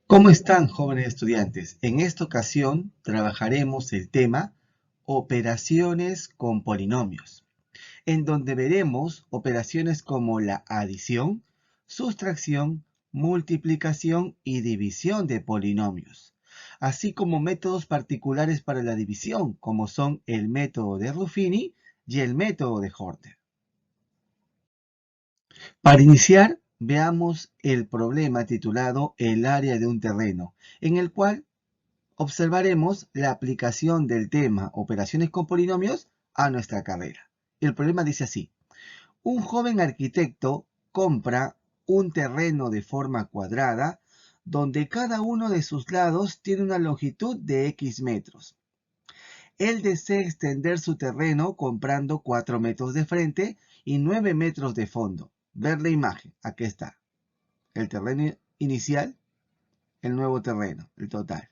¿Cómo están, jóvenes estudiantes? En esta ocasión trabajaremos el tema operaciones con polinomios, en donde veremos operaciones como la adición, sustracción, multiplicación y división de polinomios, así como métodos particulares para la división, como son el método de Ruffini y el método de Horner. Para iniciar, veamos el problema titulado El área de un terreno, en el cual observaremos la aplicación del tema operaciones con polinomios a nuestra carrera. El problema dice así: un joven arquitecto compra un terreno de forma cuadrada donde cada uno de sus lados tiene una longitud de X metros. Él desea extender su terreno comprando 4 metros de frente y 9 metros de fondo. Ver la imagen, aquí está. El terreno inicial, el nuevo terreno, el total.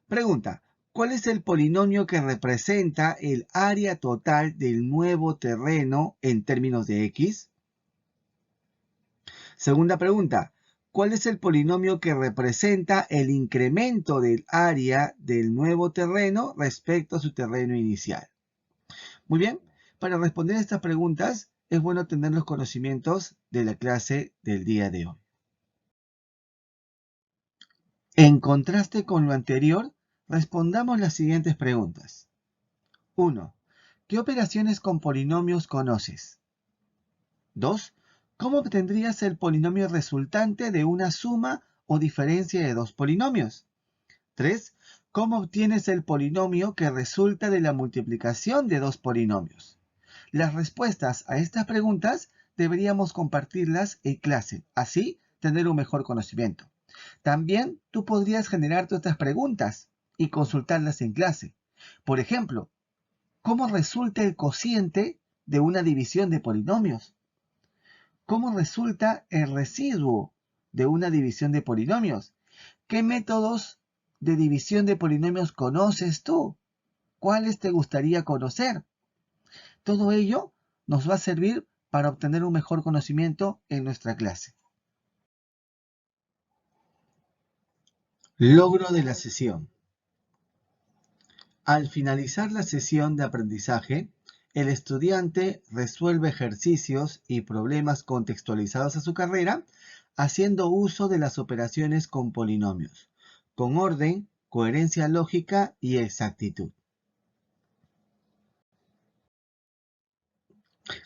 Pregunta: ¿cuál es el polinomio que representa el área total del nuevo terreno en términos de x? Segunda pregunta: ¿cuál es el polinomio que representa el incremento del área del nuevo terreno respecto a su terreno inicial? Muy bien, para responder estas preguntas es bueno tener los conocimientos de la clase del día de hoy. En contraste con lo anterior, respondamos las siguientes preguntas. 1. ¿Qué operaciones con polinomios conoces? 2. ¿Cómo obtendrías el polinomio resultante de una suma o diferencia de dos polinomios? 3. ¿Cómo obtienes el polinomio que resulta de la multiplicación de dos polinomios? Las respuestas a estas preguntas deberíamos compartirlas en clase, así tener un mejor conocimiento. También tú podrías generarte otras preguntas y consultarlas en clase. Por ejemplo, ¿cómo resulta el cociente de una división de polinomios? ¿Cómo resulta el residuo de una división de polinomios? ¿Qué métodos de división de polinomios conoces tú? ¿Cuáles te gustaría conocer? Todo ello nos va a servir para obtener un mejor conocimiento en nuestra clase. Logro de la sesión. Al finalizar la sesión de aprendizaje, el estudiante resuelve ejercicios y problemas contextualizados a su carrera, haciendo uso de las operaciones con polinomios, con orden, coherencia lógica y exactitud.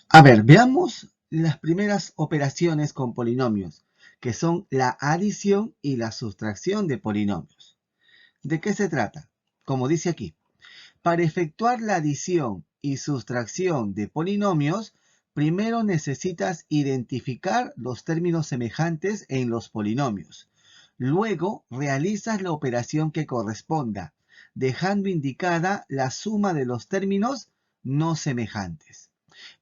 A ver, veamos las primeras operaciones con polinomios, que son la adición y la sustracción de polinomios. ¿De qué se trata? Como dice aquí, para efectuar la adición y sustracción de polinomios, primero necesitas identificar los términos semejantes en los polinomios. Luego realizas la operación que corresponda, dejando indicada la suma de los términos no semejantes.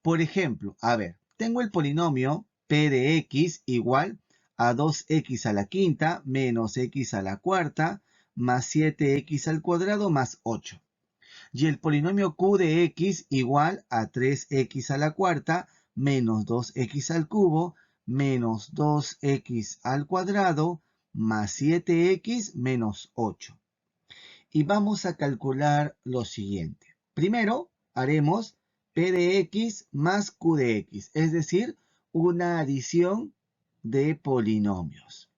Por ejemplo, a ver, tengo el polinomio p de x igual a 2x a la quinta menos x a la cuarta más 7x al cuadrado más 8. Y el polinomio q de x igual a 3x a la cuarta menos 2x al cubo menos 2x al cuadrado más 7x menos 8. Y vamos a calcular lo siguiente. Primero haremos p de x más q de x, es decir, una adición de polinomios.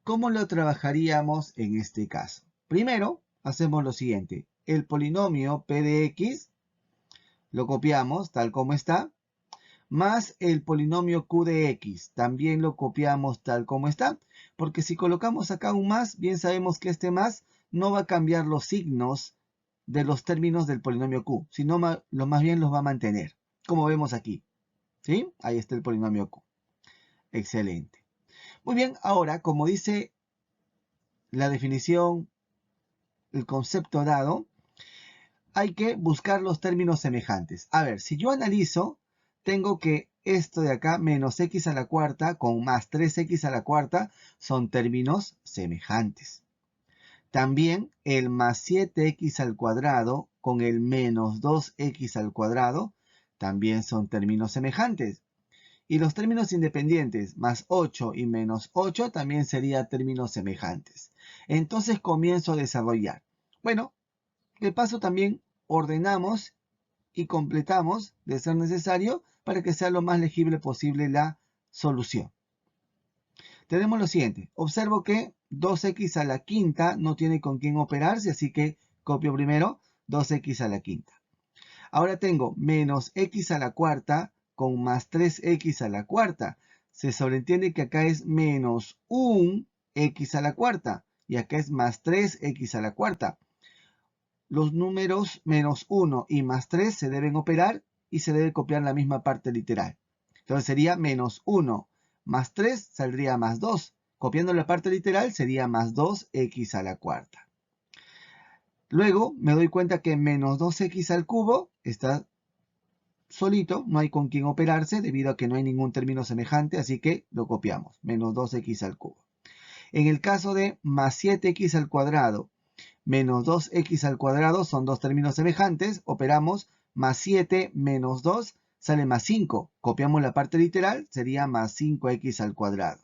¿Cómo lo trabajaríamos en este caso? Primero hacemos lo siguiente. El polinomio p de x lo copiamos tal como está, más el polinomio q de x también lo copiamos tal como está, porque si colocamos acá un más, bien sabemos que este más no va a cambiar los signos de los términos del polinomio q, sino más bien los va a mantener, como vemos aquí. ¿Sí? Ahí está el polinomio q. Excelente. Muy bien, ahora, como dice la definición, el concepto dado, hay que buscar los términos semejantes. A ver, si yo analizo, tengo que esto de acá, menos x a la cuarta con más 3x a la cuarta, son términos semejantes. También el más 7x al cuadrado con el menos 2x al cuadrado también son términos semejantes. Y los términos independientes más 8 y menos 8 también serían términos semejantes. Entonces comienzo a desarrollar. Bueno, de paso también ordenamos y completamos, de ser necesario, para que sea lo más legible posible la solución. Tenemos lo siguiente. Observo que 2x a la quinta no tiene con quién operarse, así que copio primero 2x a la quinta. Ahora tengo menos x a la cuarta con más 3x a la cuarta. Se sobreentiende que acá es menos 1x a la cuarta y acá es más 3x a la cuarta. Los números menos 1 y más 3 se deben operar y se debe copiar la misma parte literal. Entonces sería menos 1 más 3 saldría más 2. Copiando la parte literal sería más 2x a la cuarta. Luego me doy cuenta que menos 2x al cubo está solito, no hay con quién operarse debido a que no hay ningún término semejante, así que lo copiamos, menos 2x al cubo. En el caso de más 7x al cuadrado menos 2x al cuadrado son dos términos semejantes, operamos más 7 menos 2 sale más 5, copiamos la parte literal, sería más 5x al cuadrado.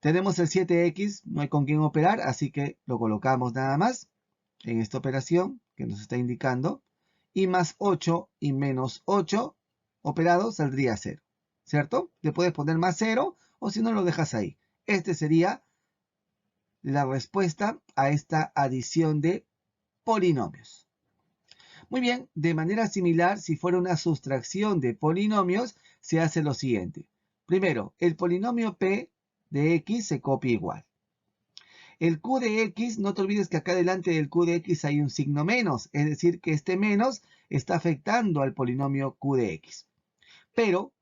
Tenemos el 7x, no hay con quién operar, así que lo colocamos nada más en esta operación que nos está indicando. Y más 8 y menos 8 operado saldría 0, ¿cierto? Le puedes poner más 0 o si no lo dejas ahí. Este sería la respuesta a esta adición de polinomios. Muy bien, de manera similar, si fuera una sustracción de polinomios, se hace lo siguiente. Primero, el polinomio p de x se copia igual. El q de x, no te olvides que acá delante del q de x hay un signo menos, es decir, que este menos está afectando al polinomio q de x. Pero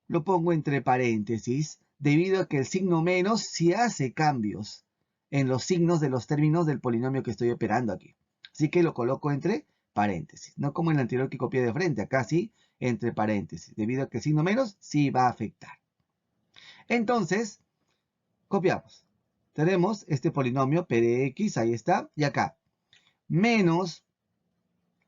lo pongo entre paréntesis, debido a que el signo menos sí hace cambios en los signos de los términos del polinomio que estoy operando aquí. Así que lo coloco entre paréntesis, no como en el anterior que copié de frente, acá sí, entre paréntesis, debido a que el signo menos sí va a afectar. Entonces, copiamos. Tenemos este polinomio p de x, ahí está, y acá, menos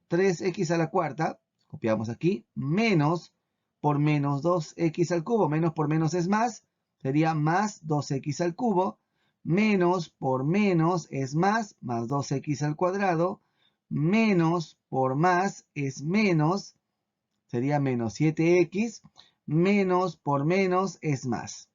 3x a la cuarta, copiamos aquí, menos por menos 2x al cubo, menos por menos es más, sería más 2x al cubo, menos por menos es más 2x al cuadrado, menos por más es menos, sería menos 7x, menos por menos es más.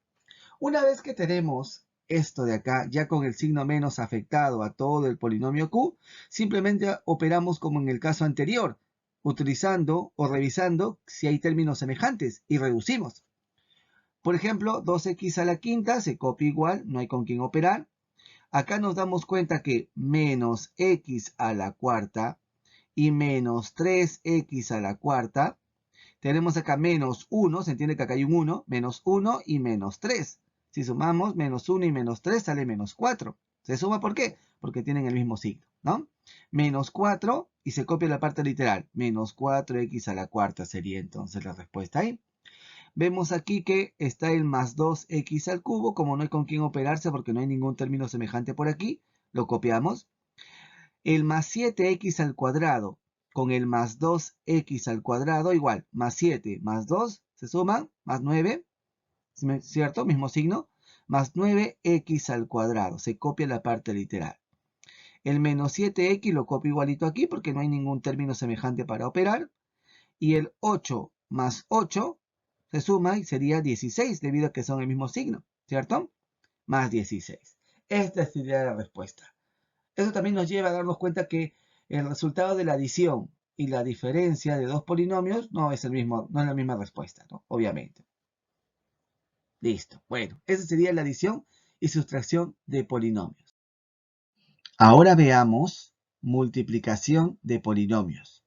Una vez que tenemos esto de acá, ya con el signo menos afectado a todo el polinomio q, simplemente operamos como en el caso anterior, utilizando o revisando si hay términos semejantes y reducimos. Por ejemplo, 2x a la quinta se copia igual, no hay con quién operar. Acá nos damos cuenta que menos x a la cuarta y menos 3x a la cuarta. Tenemos acá menos 1, se entiende que acá hay un 1, menos 1 y menos 3. Si sumamos menos 1 y menos 3 sale menos 4. ¿Se suma por qué? Porque tienen el mismo signo, ¿no? Menos 4 y se copia la parte literal. Menos 4x a la cuarta sería entonces la respuesta ahí. Vemos aquí que está el más 2x al cubo. Como no hay con quién operarse porque no hay ningún término semejante por aquí, lo copiamos. El más 7x al cuadrado con el más 2x al cuadrado igual. Más 7 más 2 se suman, más 9. ¿Cierto? Mismo signo. Más 9x al cuadrado. Se copia la parte literal. El menos 7x lo copio igualito aquí porque no hay ningún término semejante para operar. Y el 8 más 8 se suma y sería 16 debido a que son el mismo signo. ¿Cierto? Más 16. Esta sería la respuesta. Eso también nos lleva a darnos cuenta que el resultado de la adición y la diferencia de dos polinomios no es el mismo, no es la misma respuesta, ¿no? Obviamente. Listo. Bueno, esa sería la adición y sustracción de polinomios. Ahora veamos multiplicación de polinomios.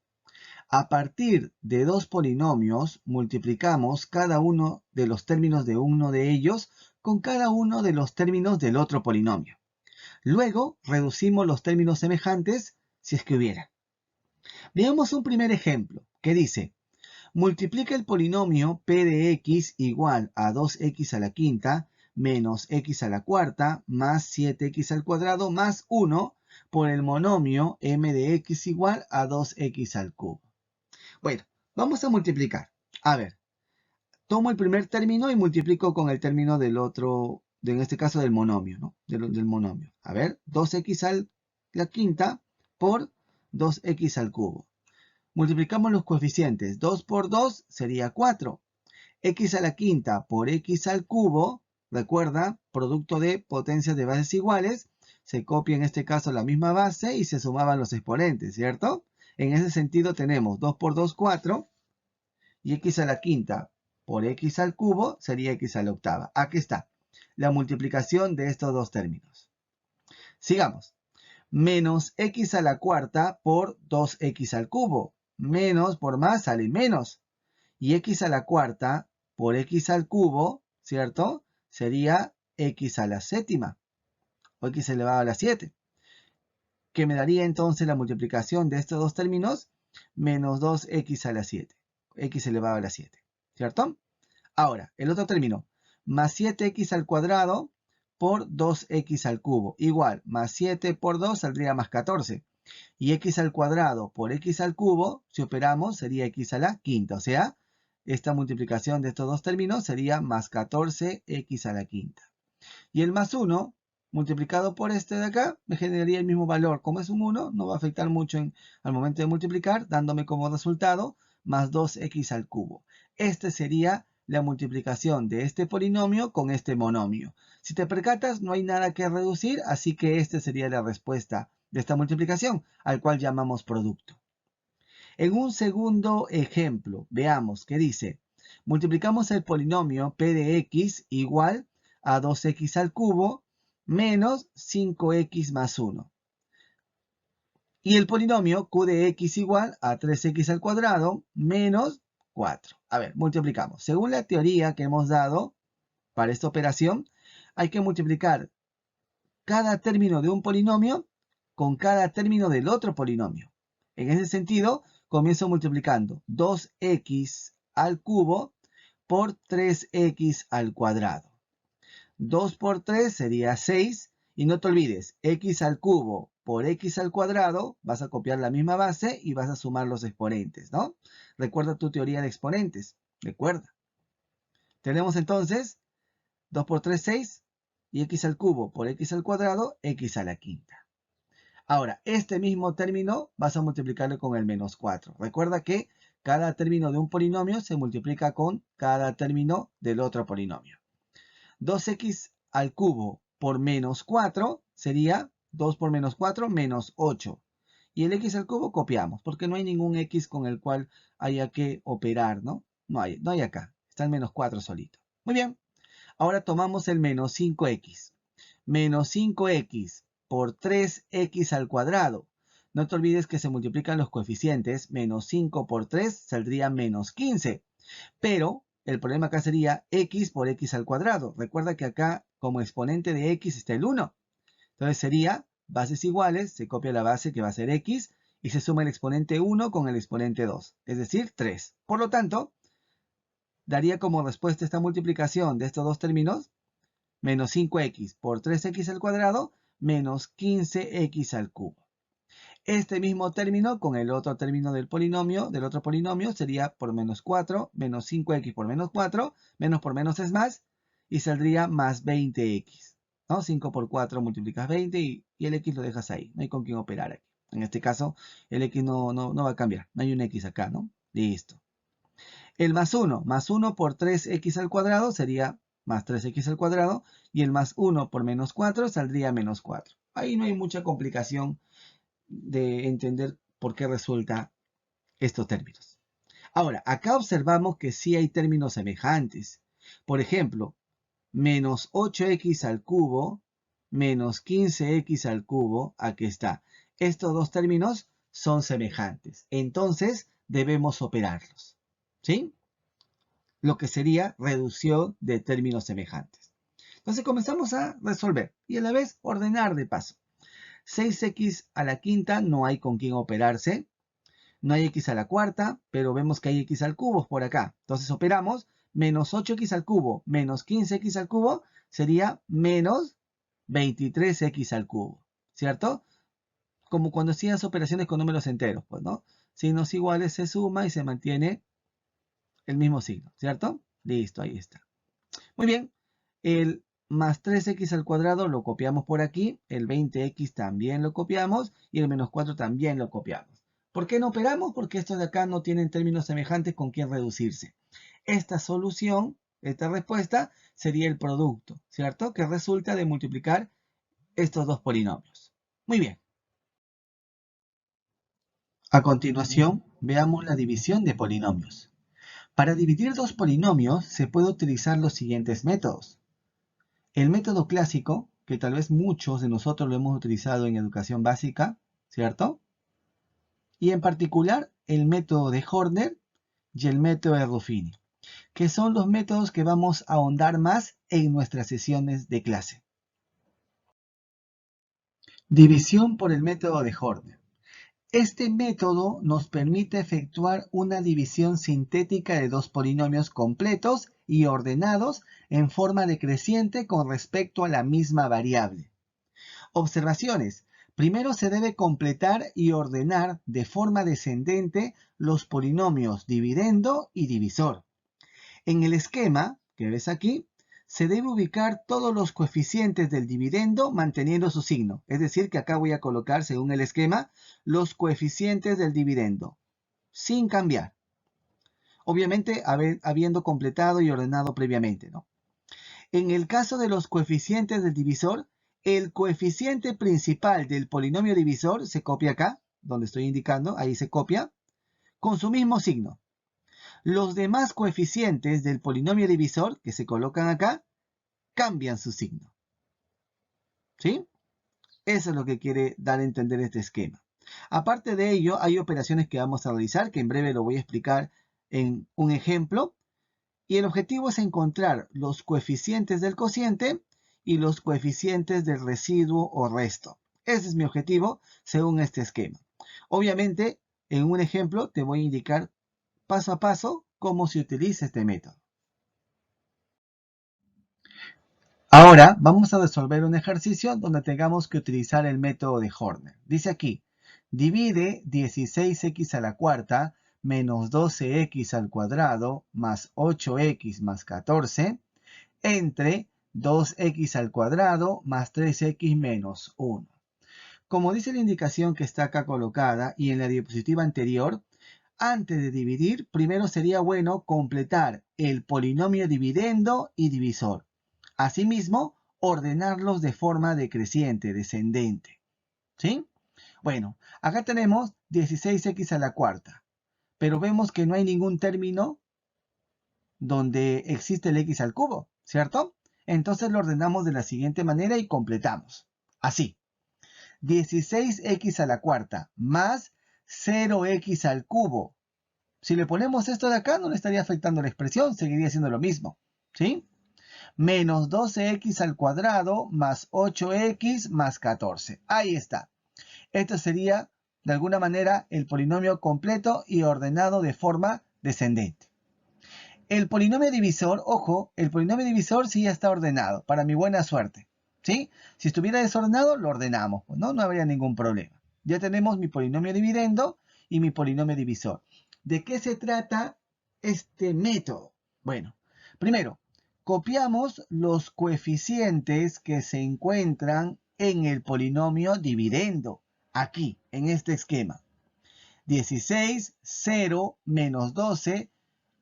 A partir de dos polinomios, multiplicamos cada uno de los términos de uno de ellos con cada uno de los términos del otro polinomio. Luego, reducimos los términos semejantes si es que hubiera. Veamos un primer ejemplo que dice: multiplica el polinomio p de x igual a 2x a la quinta menos x a la cuarta más 7x al cuadrado más 1 por el monomio m de x igual a 2x al cubo. Bueno, vamos a multiplicar. A ver, Tomo el primer término y multiplico con el término del otro, en este caso del monomio, ¿no? Del monomio. A ver, 2x a la quinta por 2x al cubo. Multiplicamos los coeficientes. 2 por 2 sería 4. X a la quinta por x al cubo, recuerda, producto de potencias de bases iguales, se copia en este caso la misma base y se sumaban los exponentes, ¿cierto? En ese sentido tenemos 2 por 2, 4, y x a la quinta por x al cubo sería x a la octava. Aquí está, la multiplicación de estos dos términos. Sigamos. Menos x a la cuarta por 2x al cubo. Menos por más sale menos. Y x a la cuarta por x al cubo, ¿cierto? Sería x a la séptima, o x elevado a la 7. Que me daría entonces la multiplicación de estos dos términos, menos 2x a la 7, x elevado a la 7, ¿cierto? Ahora, el otro término, más 7x al cuadrado por 2x al cubo. Igual, más 7 por 2 saldría más 14. Y x al cuadrado por x al cubo, si operamos, sería x a la quinta. O sea, esta multiplicación de estos dos términos sería más 14x a la quinta. Y el más 1, multiplicado por este de acá, me generaría el mismo valor. Como es un 1, no va a afectar mucho al momento de multiplicar, dándome como resultado más 2x al cubo. Este sería la multiplicación de este polinomio con este monomio. Si te percatas, no hay nada que reducir, así que esta sería la respuesta de esta multiplicación, al cual llamamos producto. En un segundo ejemplo, veamos que dice, multiplicamos el polinomio p de x igual a 2x al cubo menos 5x más 1. Y el polinomio q de x igual a 3x al cuadrado menos 4. A ver, multiplicamos. Según la teoría que hemos dado para esta operación, hay que multiplicar cada término de un polinomio con cada término del otro polinomio. En ese sentido, comienzo multiplicando 2x al cubo por 3x al cuadrado. 2 por 3 sería 6. Y no te olvides, x al cubo por x al cuadrado, vas a copiar la misma base y vas a sumar los exponentes, ¿no? Recuerda tu teoría de exponentes. Recuerda. Tenemos entonces 2 por 3, 6. Y x al cubo por x al cuadrado, x a la quinta. Ahora, este mismo término vas a multiplicarlo con el menos 4. Recuerda que cada término de un polinomio se multiplica con cada término del otro polinomio. 2x al cubo por menos 4 sería 2 por menos 4 menos 8. Y el x al cubo copiamos, porque no hay ningún x con el cual haya que operar, ¿no? No hay acá. Está el menos 4 solito. Muy bien. Ahora tomamos el menos 5x. Menos 5x por 3x al cuadrado. No te olvides que se multiplican los coeficientes. Menos 5 por 3 saldría menos 15. Pero el problema acá sería x por x al cuadrado. Recuerda que acá como exponente de x está el 1. Entonces sería bases iguales, se copia la base que va a ser x y se suma el exponente 1 con el exponente 2, es decir, 3. Por lo tanto, daría como respuesta esta multiplicación de estos dos términos menos 5x por 3x al cuadrado menos 15x al cubo. Este mismo término con el otro término del otro polinomio, sería por menos 4, menos 5x por menos 4, menos por menos es más, y saldría más 20x. ¿No? 5 por 4 multiplicas 20 y el x lo dejas ahí. No hay con quién operar aquí. En este caso, el x no va a cambiar. No hay un x acá, ¿no? Listo. El más 1 por 3x al cuadrado sería más 3x al cuadrado, y el más 1 por menos 4 saldría menos 4. Ahí no hay mucha complicación de entender por qué resulta estos términos. Ahora, acá observamos que sí hay términos semejantes. Por ejemplo, menos 8x al cubo menos 15x al cubo, aquí está. Estos dos términos son semejantes. Entonces, debemos operarlos. ¿Sí? Lo que sería reducción de términos semejantes. Entonces comenzamos a resolver y a la vez ordenar de paso. 6x a la quinta no hay con quién operarse. No hay x a la cuarta, pero vemos que hay x al cubo por acá. Entonces operamos menos 8x al cubo menos 15x al cubo sería menos 23x al cubo. ¿Cierto? Como cuando hacías operaciones con números enteros, pues, ¿no? Signos iguales se suma y se mantiene el mismo signo, ¿cierto? Listo, ahí está. Muy bien, el más 3x al cuadrado lo copiamos por aquí, el 20x también lo copiamos y el menos 4 también lo copiamos. ¿Por qué no operamos? Porque estos de acá no tienen términos semejantes con quien reducirse. Esta solución, esta respuesta, sería el producto, ¿cierto? Que resulta de multiplicar estos dos polinomios. Muy bien. A continuación, veamos la división de polinomios. Para dividir dos polinomios se puede utilizar los siguientes métodos. El método clásico, que tal vez muchos de nosotros lo hemos utilizado en educación básica, ¿cierto? Y en particular el método de Horner y el método de Ruffini, que son los métodos que vamos a ahondar más en nuestras sesiones de clase. División por el método de Horner. Este método nos permite efectuar una división sintética de dos polinomios completos y ordenados en forma decreciente con respecto a la misma variable. Observaciones. Primero se debe completar y ordenar de forma descendente los polinomios dividendo y divisor. En el esquema que ves aquí, se debe ubicar todos los coeficientes del dividendo manteniendo su signo. Es decir, que acá voy a colocar, según el esquema, los coeficientes del dividendo, sin cambiar. Obviamente, habiendo completado y ordenado previamente, ¿no? En el caso de los coeficientes del divisor, el coeficiente principal del polinomio divisor se copia acá, donde estoy indicando, ahí se copia, con su mismo signo. Los demás coeficientes del polinomio divisor, que se colocan acá, cambian su signo. ¿Sí? Eso es lo que quiere dar a entender este esquema. Aparte de ello, hay operaciones que vamos a realizar, que en breve lo voy a explicar en un ejemplo. Y el objetivo es encontrar los coeficientes del cociente y los coeficientes del residuo o resto. Ese es mi objetivo según este esquema. Obviamente, en un ejemplo te voy a indicar paso a paso cómo se utiliza este método. Ahora vamos a resolver un ejercicio donde tengamos que utilizar el método de Horner. Dice aquí, divide 16x a la cuarta menos 12x al cuadrado más 8x más 14 entre 2x al cuadrado más 3x menos 1. Como dice la indicación que está acá colocada y en la diapositiva anterior, antes de dividir, primero sería bueno completar el polinomio dividendo y divisor. Asimismo, ordenarlos de forma decreciente, descendente. ¿Sí? Bueno, acá tenemos 16x a la cuarta, pero vemos que no hay ningún término donde existe el x al cubo, ¿cierto? Entonces lo ordenamos de la siguiente manera y completamos. Así, 16x a la cuarta más 0x al cubo. Si le ponemos esto de acá, no le estaría afectando la expresión, seguiría siendo lo mismo, ¿sí? Menos 12x al cuadrado más 8x más 14. Ahí está. Esto sería, de alguna manera, el polinomio completo y ordenado de forma descendente. El polinomio divisor, ojo, el polinomio divisor sí ya está ordenado, para mi buena suerte, ¿sí? Si estuviera desordenado, lo ordenamos, ¿no? No habría ningún problema. Ya tenemos mi polinomio dividendo y mi polinomio divisor. ¿De qué se trata este método? Bueno, primero, copiamos los coeficientes que se encuentran en el polinomio dividendo, aquí, en este esquema. 16, 0, menos 12,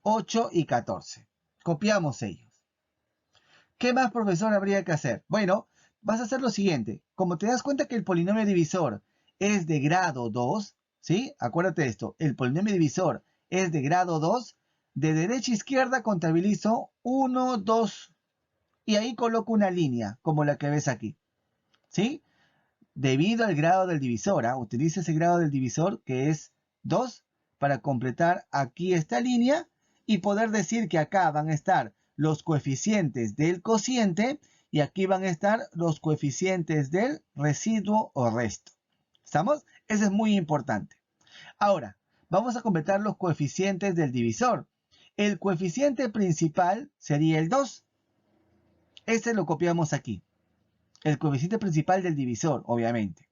8 y 14. Copiamos ellos. ¿Qué más, profesor, habría que hacer? Bueno, vas a hacer lo siguiente. Como te das cuenta que el polinomio divisor es de grado 2, ¿sí? Acuérdate de esto. El polinomio divisor es de grado 2. De derecha a izquierda contabilizo 1, 2 y ahí coloco una línea, como la que ves aquí, ¿sí? Debido al grado del divisor, utiliza ese grado del divisor que es 2 para completar aquí esta línea y poder decir que acá van a estar los coeficientes del cociente y aquí van a estar los coeficientes del residuo o resto. ¿Estamos? Eso es muy importante. Ahora, vamos a completar los coeficientes del divisor. El coeficiente principal sería el 2. Este lo copiamos aquí. El coeficiente principal del divisor, obviamente.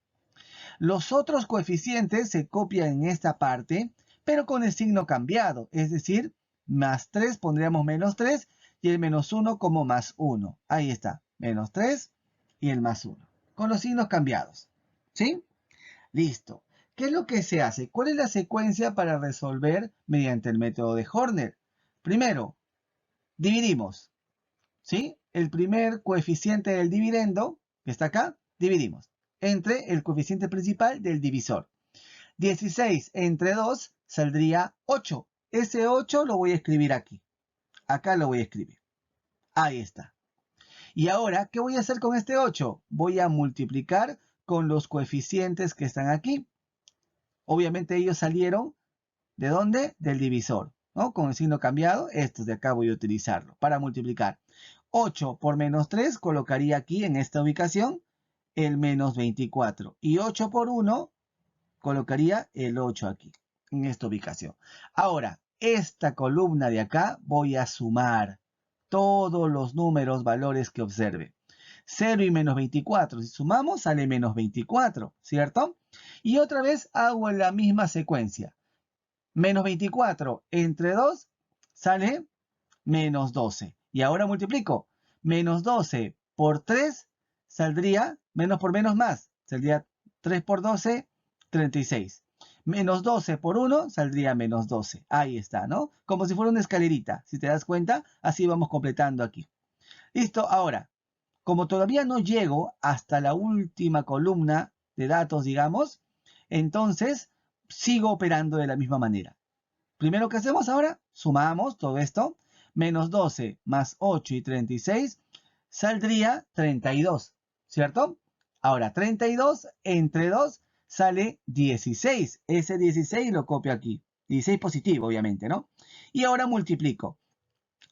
Los otros coeficientes se copian en esta parte, pero con el signo cambiado, es decir, más 3 pondríamos menos 3 y el menos 1 como más 1. Ahí está, menos 3 y el más 1, con los signos cambiados. ¿Sí? Listo. ¿Qué es lo que se hace? ¿Cuál es la secuencia para resolver mediante el método de Horner? Primero, dividimos. ¿Sí? El primer coeficiente del dividendo, que está acá, dividimos entre el coeficiente principal del divisor. 16 entre 2 saldría 8. Ese 8 lo voy a escribir aquí. Acá lo voy a escribir. Ahí está. Y ahora, ¿qué voy a hacer con este 8? Voy a multiplicar con los coeficientes que están aquí. Obviamente ellos salieron, ¿de dónde? Del divisor, ¿no? Con el signo cambiado, estos de acá voy a utilizarlo para multiplicar. 8 por menos 3 colocaría aquí en esta ubicación el menos 24. Y 8 por 1 colocaría el 8 aquí, en esta ubicación. Ahora, esta columna de acá voy a sumar todos los números, valores que observe. 0 y menos 24. Si sumamos, sale menos 24, ¿cierto? Y otra vez hago la misma secuencia. Menos 24 entre 2 sale menos 12. Y ahora multiplico. Menos 12 por 3 saldría, menos por menos más, saldría 3 por 12, 36. Menos 12 por 1 saldría menos 12. Ahí está, ¿no? Como si fuera una escalerita. Si te das cuenta, así vamos completando aquí. Listo, ahora, como todavía no llego hasta la última columna de datos, digamos, entonces sigo operando de la misma manera. Primero que hacemos ahora, sumamos todo esto. Menos 12 más 8 y 36 saldría 32, ¿cierto? Ahora, 32 entre 2 sale 16. Ese 16 lo copio aquí. 16 positivo, obviamente, ¿no? Y ahora multiplico.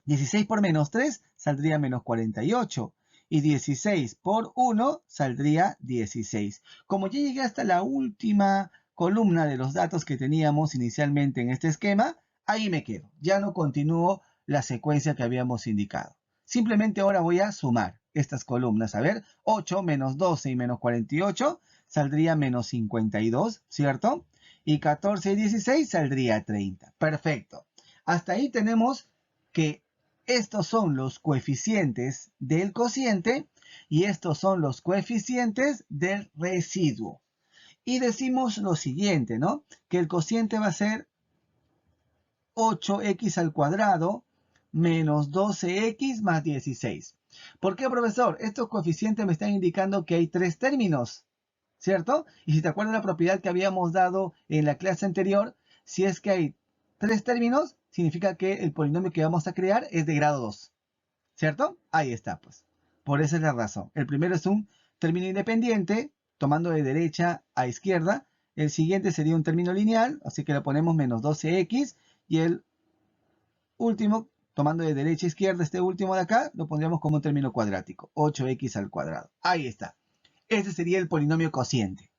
16 por menos 3 saldría menos 48. Y 16 por 1 saldría 16. Como ya llegué hasta la última columna de los datos que teníamos inicialmente en este esquema, ahí me quedo. Ya no continúo la secuencia que habíamos indicado. Simplemente ahora voy a sumar estas columnas. A ver, 8 menos 12 y menos 48 saldría menos 52, ¿cierto? Y 14 y 16 saldría 30. Perfecto. Hasta ahí tenemos que estos son los coeficientes del cociente y estos son los coeficientes del residuo. Y decimos lo siguiente, ¿no? Que el cociente va a ser 8x al cuadrado menos 12x más 16. ¿Por qué, profesor? Estos coeficientes me están indicando que hay tres términos, ¿cierto? Y si te acuerdas la propiedad que habíamos dado en la clase anterior, si es que hay tres términos, significa que el polinomio que vamos a crear es de grado 2, ¿cierto? Ahí está, pues. Por esa es la razón. El primero es un término independiente, tomando de derecha a izquierda. El siguiente sería un término lineal, así que le ponemos menos 12x. Y el último, tomando de derecha a izquierda, este último de acá, lo pondríamos como un término cuadrático. 8x al cuadrado. Ahí está. Ese sería el polinomio cociente.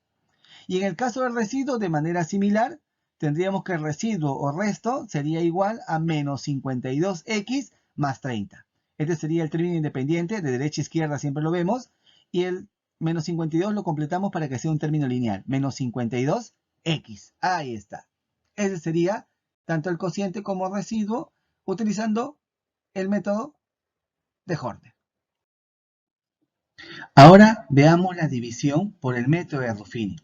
Y en el caso del residuo, de manera similar, tendríamos que el residuo o resto sería igual a menos 52x más 30. Este sería el término independiente, de derecha a izquierda siempre lo vemos, y el menos 52 lo completamos para que sea un término lineal, menos 52x. Ahí está. Ese sería tanto el cociente como el residuo utilizando el método de Horner. Ahora veamos la división por el método de Ruffini.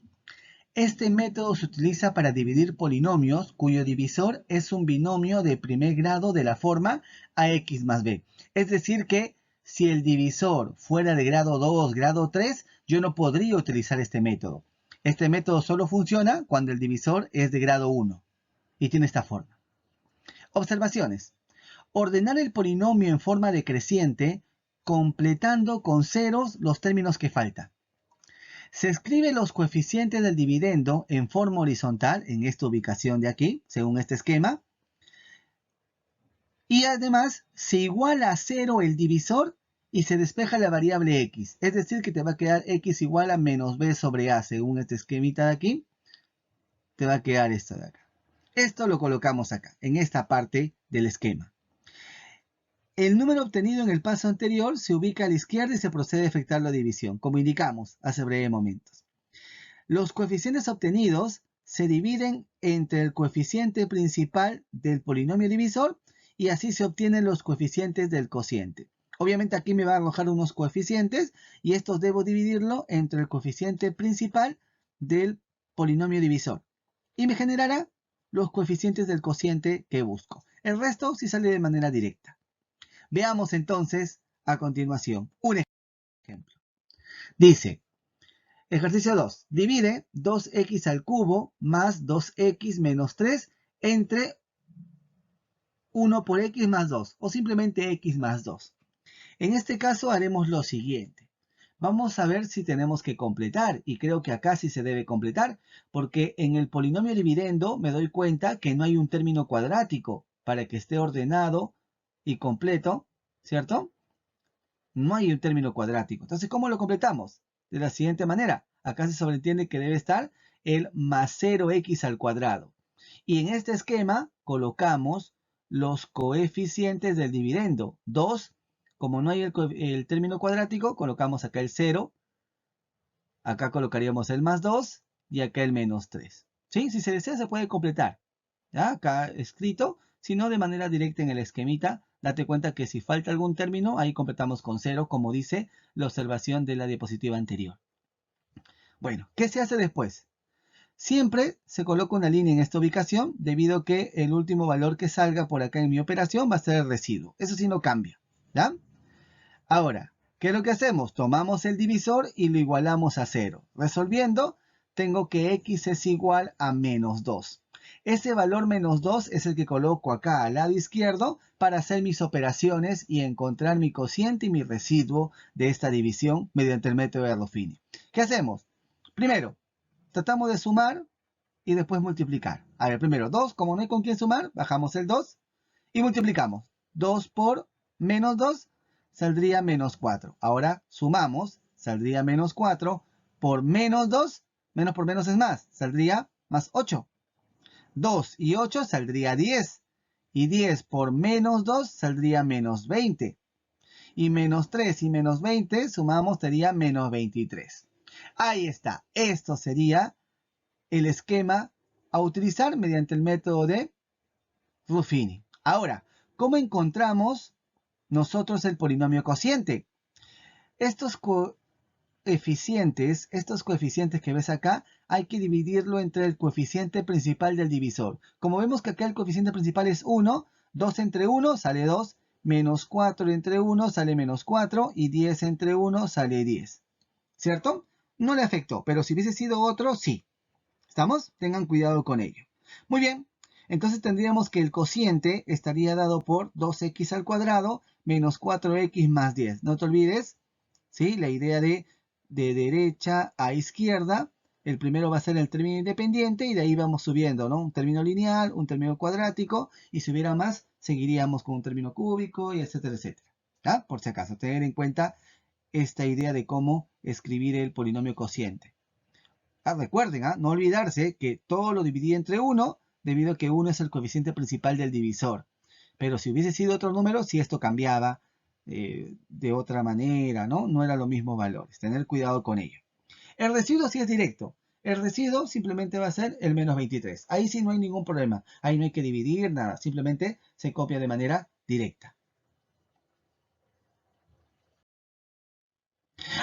Este método se utiliza para dividir polinomios cuyo divisor es un binomio de primer grado de la forma ax más b. Es decir que si el divisor fuera de grado 2, grado 3, yo no podría utilizar este método. Este método solo funciona cuando el divisor es de grado 1 y tiene esta forma. Observaciones. Ordenar el polinomio en forma decreciente completando con ceros los términos que faltan. Se escribe los coeficientes del dividendo en forma horizontal, en esta ubicación de aquí, según este esquema. Y además, se iguala a 0 el divisor y se despeja la variable x. Es decir, que te va a quedar x igual a menos b sobre a, según este esquemita de aquí. Te va a quedar esto de acá. Esto lo colocamos acá, en esta parte del esquema. El número obtenido en el paso anterior se ubica a la izquierda y se procede a efectuar la división, como indicamos hace breves momentos. Los coeficientes obtenidos se dividen entre el coeficiente principal del polinomio divisor y así se obtienen los coeficientes del cociente. Obviamente aquí me va a arrojar unos coeficientes y estos debo dividirlo entre el coeficiente principal del polinomio divisor. Y me generará los coeficientes del cociente que busco. El resto sí sale de manera directa. Veamos entonces a continuación un ejemplo. Dice, ejercicio 2. Divide 2x al cubo más 2x menos 3 entre 1 por x más 2 o simplemente x más 2. En este caso haremos lo siguiente. Vamos a ver si tenemos que completar, y creo que acá sí se debe completar, porque en el polinomio dividendo me doy cuenta que no hay un término cuadrático para que esté ordenado y completo, ¿cierto? No hay un término cuadrático. Entonces, ¿cómo lo completamos? De la siguiente manera. Acá se sobreentiende que debe estar el más 0x al cuadrado. Y en este esquema colocamos los coeficientes del dividendo. 2, como no hay el término cuadrático, colocamos acá el 0. Acá colocaríamos el más 2 y acá el menos 3. ¿Sí? Si se desea se puede completar. ¿Ya? Acá escrito, si no de manera directa en el esquemita, date cuenta que si falta algún término, ahí completamos con 0, como dice la observación de la diapositiva anterior. Bueno, ¿qué se hace después? Siempre se coloca una línea en esta ubicación debido a que el último valor que salga por acá en mi operación va a ser el residuo. Eso sí no cambia. ¿Ya? Ahora, ¿qué es lo que hacemos? Tomamos el divisor y lo igualamos a 0. Resolviendo, tengo que x es igual a menos 2. Ese valor menos 2 es el que coloco acá al lado izquierdo para hacer mis operaciones y encontrar mi cociente y mi residuo de esta división mediante el método de Ruffini. ¿Qué hacemos? Primero, tratamos de sumar y después multiplicar. A ver, primero 2, como no hay con quién sumar, bajamos el 2 y multiplicamos. 2 por menos 2 saldría menos 4. Ahora sumamos, saldría menos 4 por menos 2, menos por menos es más, saldría más 8. 2 y 8 saldría 10. Y 10 por menos 2 saldría menos 20. Y menos 3 y menos 20 sumamos sería menos 23. Ahí está. Esto sería el esquema a utilizar mediante el método de Ruffini. Ahora, ¿cómo encontramos nosotros el polinomio cociente? Estos coeficientes que ves acá, hay que dividirlo entre el coeficiente principal del divisor. Como vemos que acá el coeficiente principal es 1, 2 entre 1 sale 2, menos 4 entre 1 sale menos 4 y 10 entre 1 sale 10. ¿Cierto? No le afectó, pero si hubiese sido otro, sí. ¿Estamos? Tengan cuidado con ello. Muy bien. Entonces tendríamos que el cociente estaría dado por 2x al cuadrado menos 4x más 10. No te olvides, ¿sí? La idea de derecha a izquierda. El primero va a ser el término independiente y de ahí vamos subiendo, ¿no? Un término lineal, un término cuadrático y si hubiera más, seguiríamos con un término cúbico y etcétera, etcétera. ¿Ya? Por si acaso, tener en cuenta esta idea de cómo escribir el polinomio cociente. Recuerden, no olvidarse que todo lo dividí entre 1 debido a que 1 es el coeficiente principal del divisor. Pero si hubiese sido otro número, si esto cambiaba de otra manera, ¿no? No eran los mismos valores. Tener cuidado con ello. El residuo sí es directo. El residuo simplemente va a ser el menos 23. Ahí sí no hay ningún problema. Ahí no hay que dividir nada. Simplemente se copia de manera directa.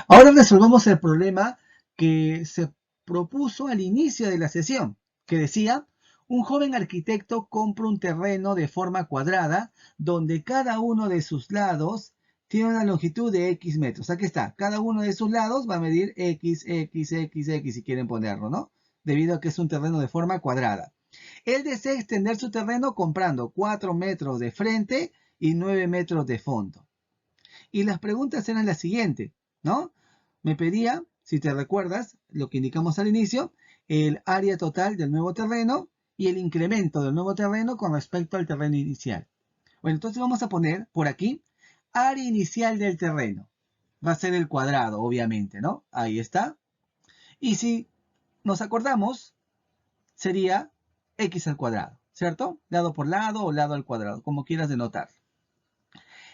Ahora resolvemos el problema que se propuso al inicio de la sesión, que decía, un joven arquitecto compra un terreno de forma cuadrada donde cada uno de sus lados tiene una longitud de X metros. Aquí está, cada uno de sus lados va a medir X, X, X, X, si quieren ponerlo, ¿no? Debido a que es un terreno de forma cuadrada. Él desea extender su terreno comprando 4 metros de frente y 9 metros de fondo. Y las preguntas eran las siguientes, ¿no? Me pedía, si te recuerdas, lo que indicamos al inicio, el área total del nuevo terreno y el incremento del nuevo terreno con respecto al terreno inicial. Bueno, entonces vamos a poner por aquí, área inicial del terreno. Va a ser el cuadrado, obviamente, ¿no? Ahí está. Y si nos acordamos, sería x al cuadrado, ¿cierto? Lado por lado o lado al cuadrado, como quieras denotar.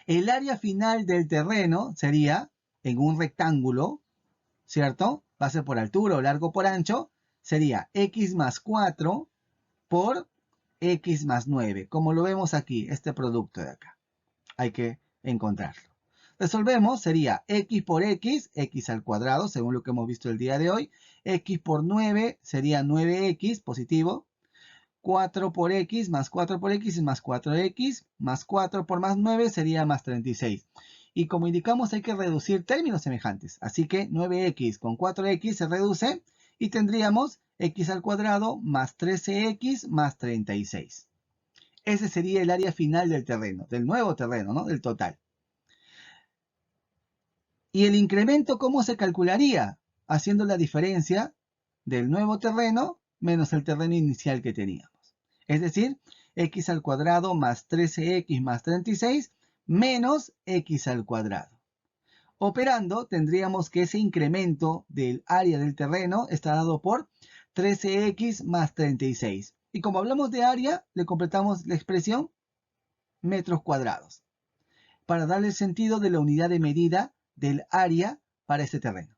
El área final del terreno sería, en un rectángulo, ¿cierto? Va a ser por altura o largo por ancho, sería x más 4 por x más 9, como lo vemos aquí, este producto de acá. Hay que encontrarlo. Resolvemos, sería x por x, x al cuadrado, según lo que hemos visto el día de hoy. X por 9 sería 9x, positivo. 4 por x más 4 por x es más 4x, más 4 por más 9 sería más 36. Y como indicamos, hay que reducir términos semejantes. Así que 9x con 4x se reduce y tendríamos x al cuadrado más 13x más 36. Ese sería el área final del terreno, del nuevo terreno, ¿no? Del total. ¿Y el incremento cómo se calcularía? Haciendo la diferencia del nuevo terreno menos el terreno inicial que teníamos. Es decir, x al cuadrado más 13x más 36 menos x al cuadrado. Operando, tendríamos que ese incremento del área del terreno está dado por 13x más 36. Y como hablamos de área, le completamos la expresión metros cuadrados para darle el sentido de la unidad de medida del área para este terreno.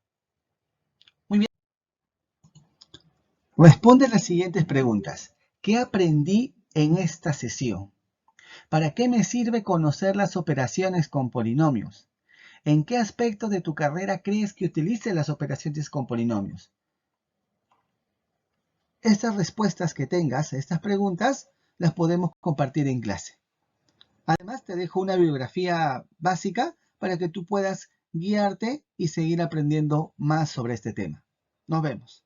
Muy bien. Responde las siguientes preguntas. ¿Qué aprendí en esta sesión? ¿Para qué me sirve conocer las operaciones con polinomios? ¿En qué aspectos de tu carrera crees que utilices las operaciones con polinomios? Estas respuestas que tengas a estas preguntas las podemos compartir en clase. Además, te dejo una bibliografía básica para que tú puedas guiarte y seguir aprendiendo más sobre este tema. Nos vemos.